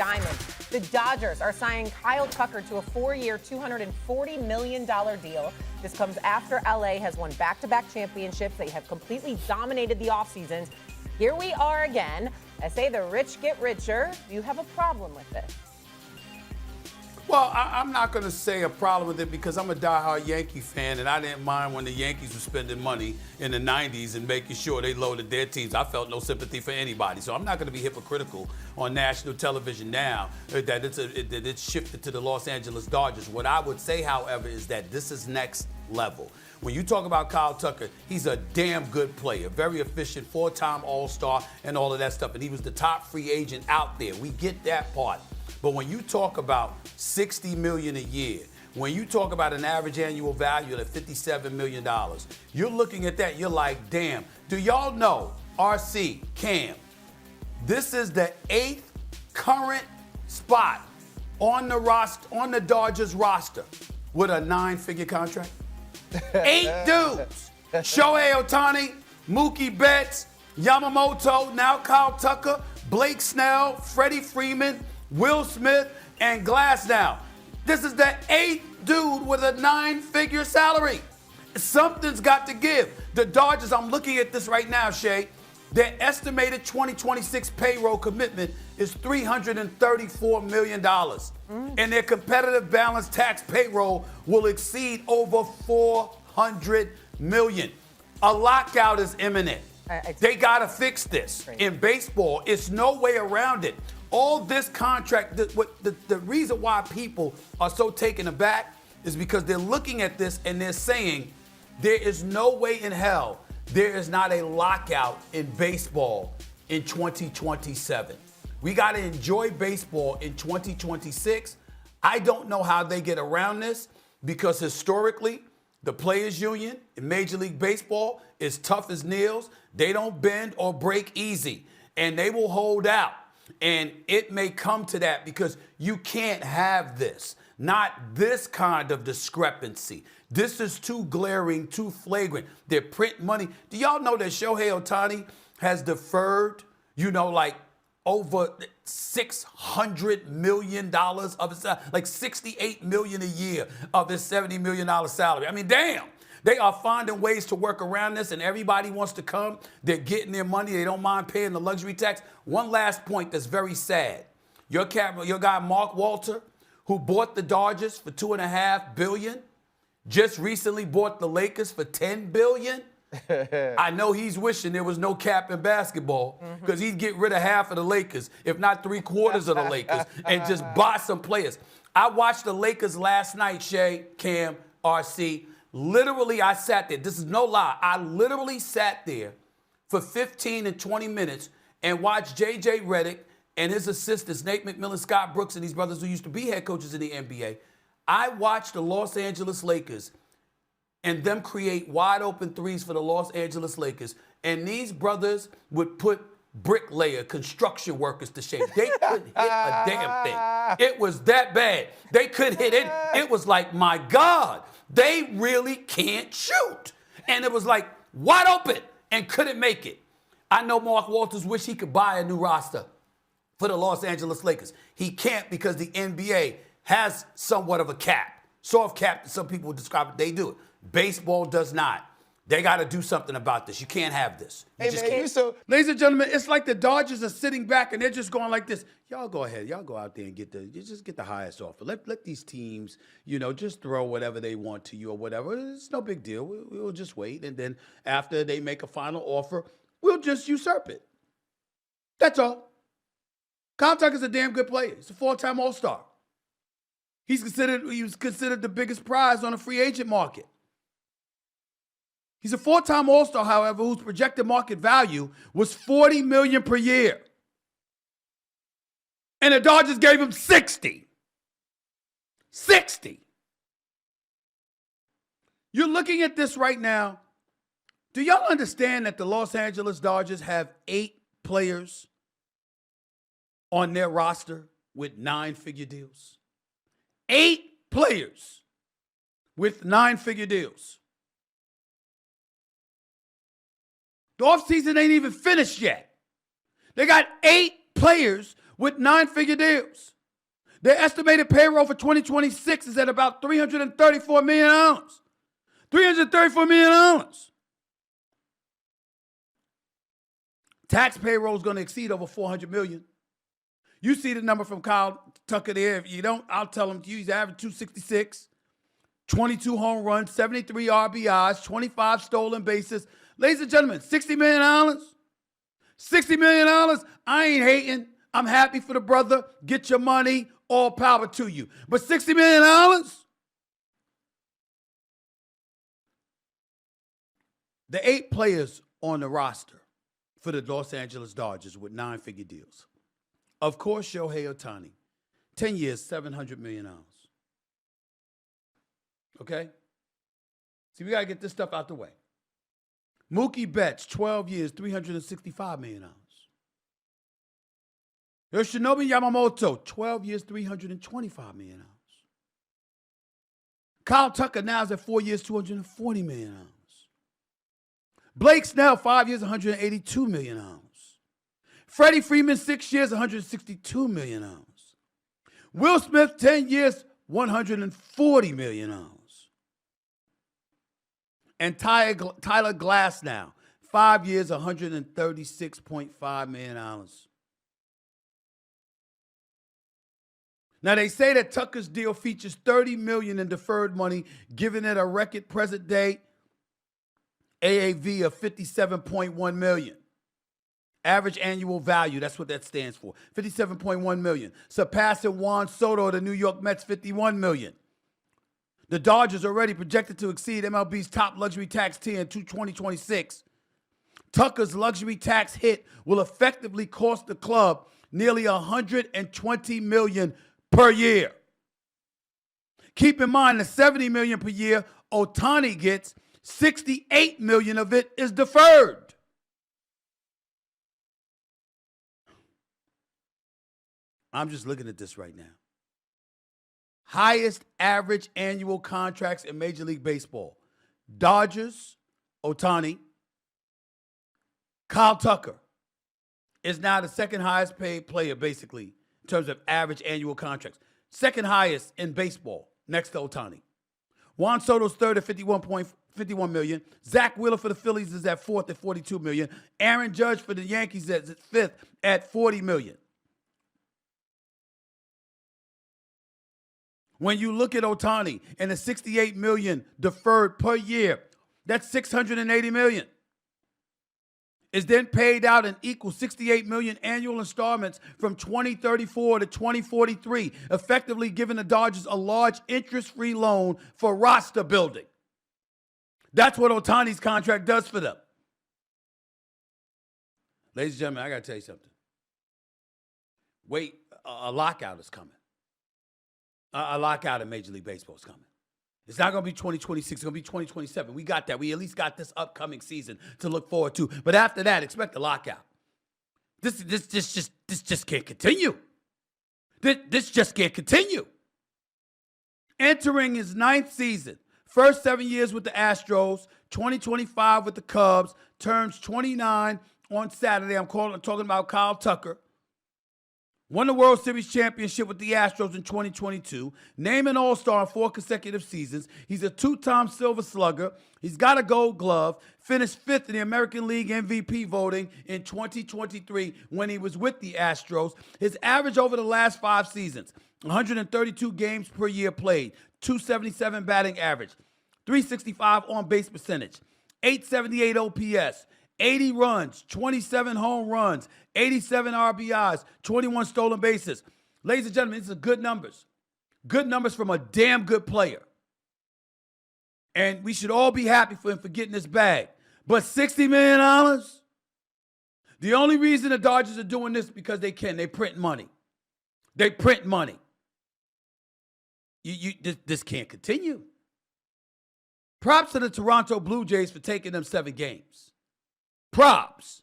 diamond. The Dodgers are signing Kyle Tucker to a 4-year, $240 million deal. This comes after LA has won back-to-back championships. They have completely dominated the offseasons. Here we are again. I say the rich get richer. You have a problem with this? Well, I'm not going to say a problem with it because I'm a diehard Yankee fan, and I didn't mind when the Yankees were spending money in the 90s and making sure they loaded their teams. I felt no sympathy for anybody. So I'm not going to be hypocritical on national television now that it's shifted to the Los Angeles Dodgers. What I would say, however, is that this is next level. When you talk about Kyle Tucker, he's a damn good player, very efficient, 4-time All-Star and all of that stuff. And he was the top free agent out there. We get that part. But when you talk about $60 million a year, when you talk about an average annual value of $57 million, you're looking at that, you're like, damn. Do y'all know, RC, Cam, this is the 8th current spot on the Dodgers roster with a 9-figure contract? 8 dudes. Shohei Ohtani, Mookie Betts, Yamamoto, now Kyle Tucker, Blake Snell, Freddie Freeman, Will Smith, and Glasnow. This is the 8th dude with a 9-figure salary. Something's got to give. The Dodgers, I'm looking at this right now, Shay, their estimated 2026 payroll commitment is $334 million. And their competitive balance tax payroll will exceed over $400 million. A lockout is imminent. They got to fix this. In baseball, it's no way around it. All this contract, the reason why people are so taken aback is because they're looking at this and they're saying there is no way in hell there is not a lockout in baseball in 2027. We got to enjoy baseball in 2026. I don't know how they get around this because historically, the players' union in Major League Baseball is tough as nails. They don't bend or break easy, and they will hold out. And it may come to that because you can't have this. Not this kind of discrepancy. This is too glaring, too flagrant. They're printing money. Do y'all know that Shohei Ohtani has deferred, like over $600 million of his salary, like $68 million a year of his $70 million salary? I mean, damn. They are finding ways to work around this, and everybody wants to come. They're getting their money. They don't mind paying the luxury tax. One last point that's very sad. Your guy, Mark Walter, who bought the Dodgers for $2.5 billion, just recently bought the Lakers for $10 billion. I know he's wishing there was no cap in basketball because he'd get rid of half of the Lakers, if not 3/4 of the Lakers, and just buy some players. I watched the Lakers last night, Shay, Cam, RC. Literally, I sat there. This is no lie. I literally sat there for 15 and 20 minutes and watched J.J. Redick and his assistants, Nate McMillan, Scott Brooks, and these brothers who used to be head coaches in the NBA. I watched the Los Angeles Lakers and them create wide open threes for the Los Angeles Lakers. And these brothers would put bricklayer, construction workers to shame. They couldn't hit a damn thing. It was that bad. They couldn't hit it. It was like, my God, they really can't shoot. And it was like wide open and couldn't make it. I know Mark Walters wish he could buy a new roster for the Los Angeles Lakers. He can't because the NBA has somewhat of a cap. Soft cap, some people would describe it. They do it. Baseball does not. They got to do something about this. You can't have this. You just can't. So, ladies and gentlemen, it's like the Dodgers are sitting back and they're just going like this. Y'all go ahead. Y'all go out there and get the highest offer. Let these teams, just throw whatever they want to you or whatever. It's no big deal. We'll just wait. And then after they make a final offer, we'll just usurp it. That's all. Kyle Tucker's a damn good player. He's a 4-time All-Star. He was considered the biggest prize on the free agent market. He's a 4-time All-Star, however, whose projected market value was $40 million per year. And the Dodgers gave him 60. 60. You're looking at this right now. Do y'all understand that the Los Angeles Dodgers have 8 players on their roster with 9-figure deals? 8 players with 9-figure deals. The offseason ain't even finished yet. They got 8 players with 9-figure deals. Their estimated payroll for 2026 is at about $334 million. $334 million. Tax payroll is going to exceed over $400 million. You see the number from Kyle Tucker there. If you don't, I'll tell him to you. He's averaged 266, 22 home runs, 73 RBIs, 25 stolen bases. Ladies and gentlemen, $60 million. $60 million. I ain't hating. I'm happy for the brother. Get your money. All power to you. But $60 million? The 8 players on the roster for the Los Angeles Dodgers with 9-figure deals. Of course, Shohei Ohtani, 10 years, $700 million. Okay? See, we got to get this stuff out the way. Mookie Betts, 12 years, $365 million. Yoshinobu Yamamoto, 12 years, $325 million. Kyle Tucker now is at 4 years, $240 million. Blake Snell, 5 years, $182 million. Freddie Freeman, 6 years, $162 million. Will Smith, 10 years, $140 million. And Tyler Glass now, 5 years, $136.5 million. Now, they say that Tucker's deal features $30 million in deferred money, giving it a record present day AAV of $57.1 million. Average annual value, that's what that stands for, $57.1 million. Surpassing Juan Soto of the New York Mets, $51 million. The Dodgers are already projected to exceed MLB's top luxury tax tier in 2026. Tucker's luxury tax hit will effectively cost the club nearly $120 million per year. Keep in mind the $70 million per year Ohtani gets, $68 million of it is deferred. I'm just looking at this right now. Highest average annual contracts in Major League Baseball. Dodgers, Ohtani. Kyle Tucker is now the second highest paid player, basically, in terms of average annual contracts. Second highest in baseball, next to Ohtani. Juan Soto's third at $51 million. Zach Wheeler for the Phillies is at fourth at $42 million. Aaron Judge for the Yankees is at fifth at $40 million. When you look at Ohtani and the $68 million deferred per year, that's $680 million. Is then paid out in equal $68 million annual installments from 2034 to 2043, effectively giving the Dodgers a large interest-free loan for roster building. That's what Ohtani's contract does for them. Ladies and gentlemen, I got to tell you something. Wait, a lockout is coming. A lockout in Major League Baseball is coming. It's not going to be 2026. It's going to be 2027. We got that. We at least got this upcoming season to look forward to. But after that, expect a lockout. This just can't continue. This just can't continue. Entering his 9th season, first 7 years with the Astros, 2025 with the Cubs, turns 29 on Saturday. I'm talking about Kyle Tucker. Won the World Series championship with the Astros in 2022. Named an All-Star in 4 consecutive seasons. He's a 2-time Silver Slugger. He's got a Gold Glove. Finished 5th in the American League MVP voting in 2023 when he was with the Astros. His average over the last 5 seasons, 132 games per year played, 277 batting average, 365 on-base percentage, 878 OPS, 80 runs, 27 home runs, 87 RBIs, 21 stolen bases. Ladies and gentlemen, these are good numbers. Good numbers from a damn good player. And we should all be happy for him for getting this bag. But $60 million? The only reason the Dodgers are doing this is because they can. They print money. They print money. This can't continue. Props to the Toronto Blue Jays for taking them 7 games. Props.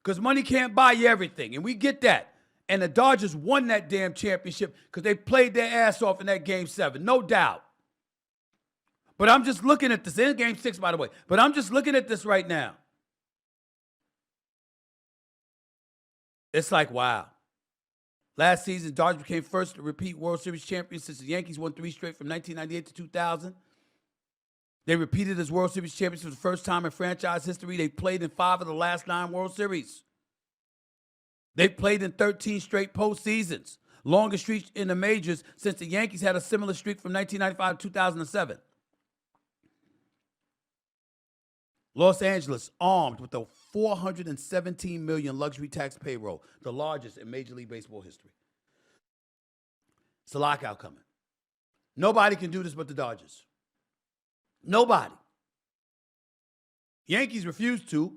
Because money can't buy you everything. And we get that. And the Dodgers won that damn championship because they played their ass off in that Game 7. No doubt. But I'm just looking at this. In Game 6, by the way. But I'm just looking at this right now. It's like, wow. Last season, Dodgers became first to repeat World Series champions since the Yankees won 3 straight from 1998 to 2000. They repeated as World Series champions for the first time in franchise history. They played in 5 of the last 9 World Series. They played in 13 straight postseasons, longest streak in the majors since the Yankees had a similar streak from 1995 to 2007. Los Angeles armed with a $417 million luxury tax payroll, the largest in Major League Baseball history. It's a lockout coming. Nobody can do this but the Dodgers. Nobody. Yankees refuse to.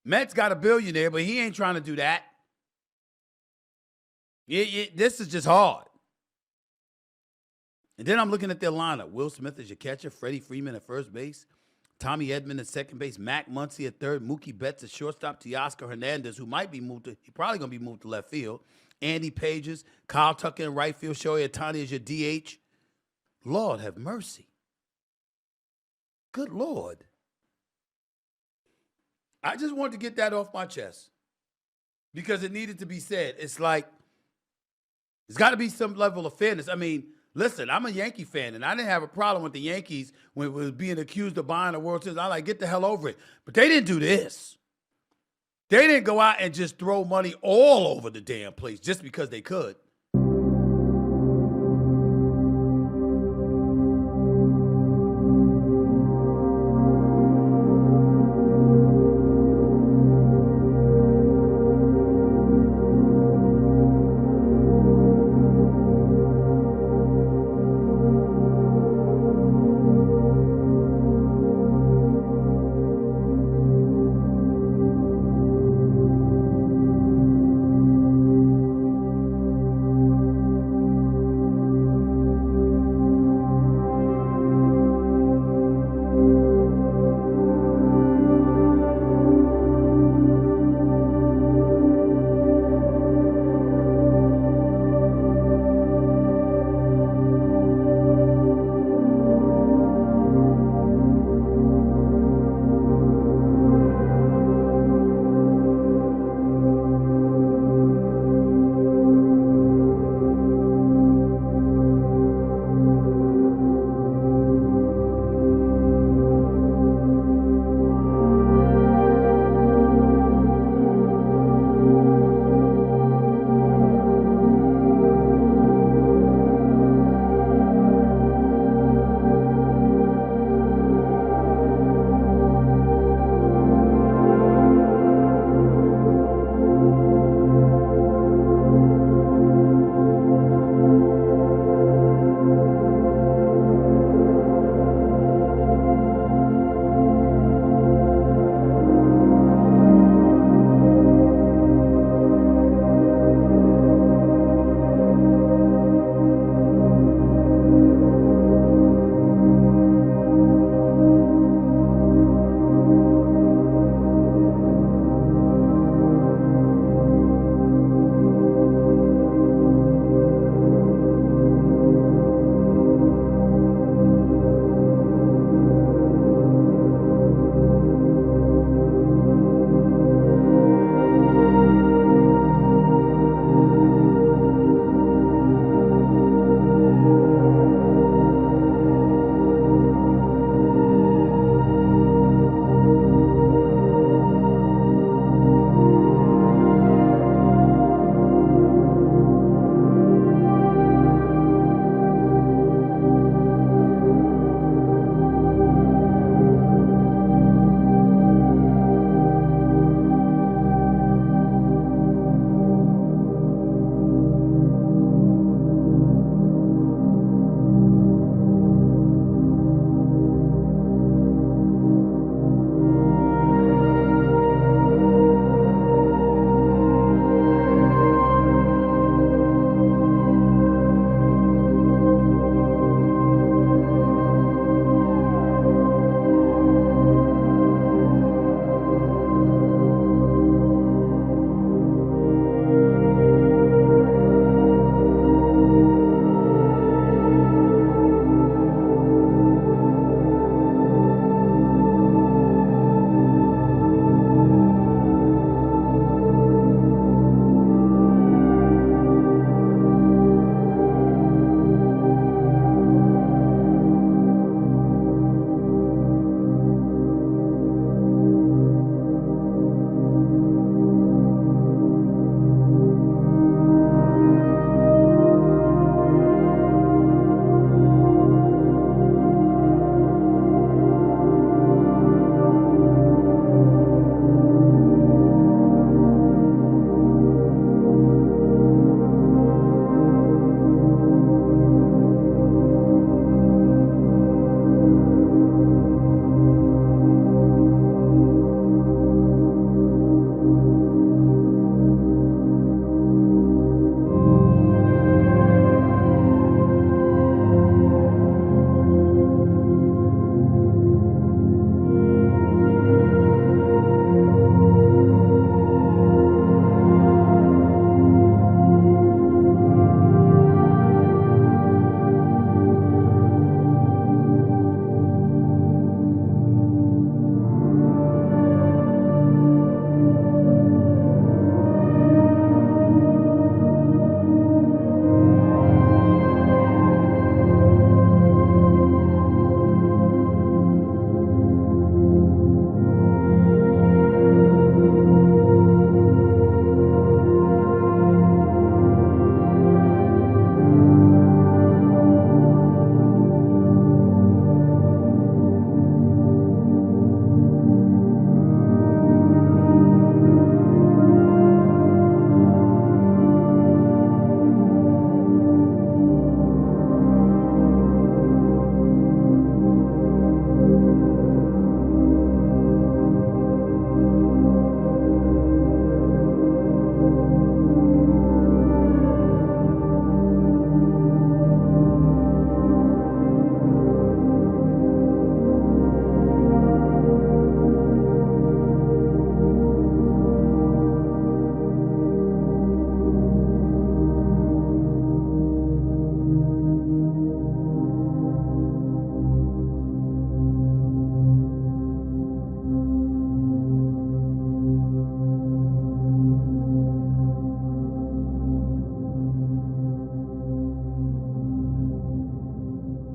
Mets got a billionaire, but he ain't trying to do that. This is just hard. And then I'm looking at their lineup. Will Smith is your catcher. Freddie Freeman at first base. Tommy Edman at second base. Mac Muncy at third. Mookie Betts at shortstop. Teoscar Hernandez, who might be moved to, he's probably going to be moved to left field. Andy Pages. Kyle Tucker in right field. Shohei Ohtani as your DH. Lord have mercy. Good Lord. I just wanted to get that off my chest because it needed to be said. It's like, there's got to be some level of fairness. I mean, listen, I'm a Yankee fan, and I didn't have a problem with the Yankees when it was being accused of buying the World Series. I like, get the hell over it. But they didn't do this. They didn't go out and just throw money all over the damn place just because they could.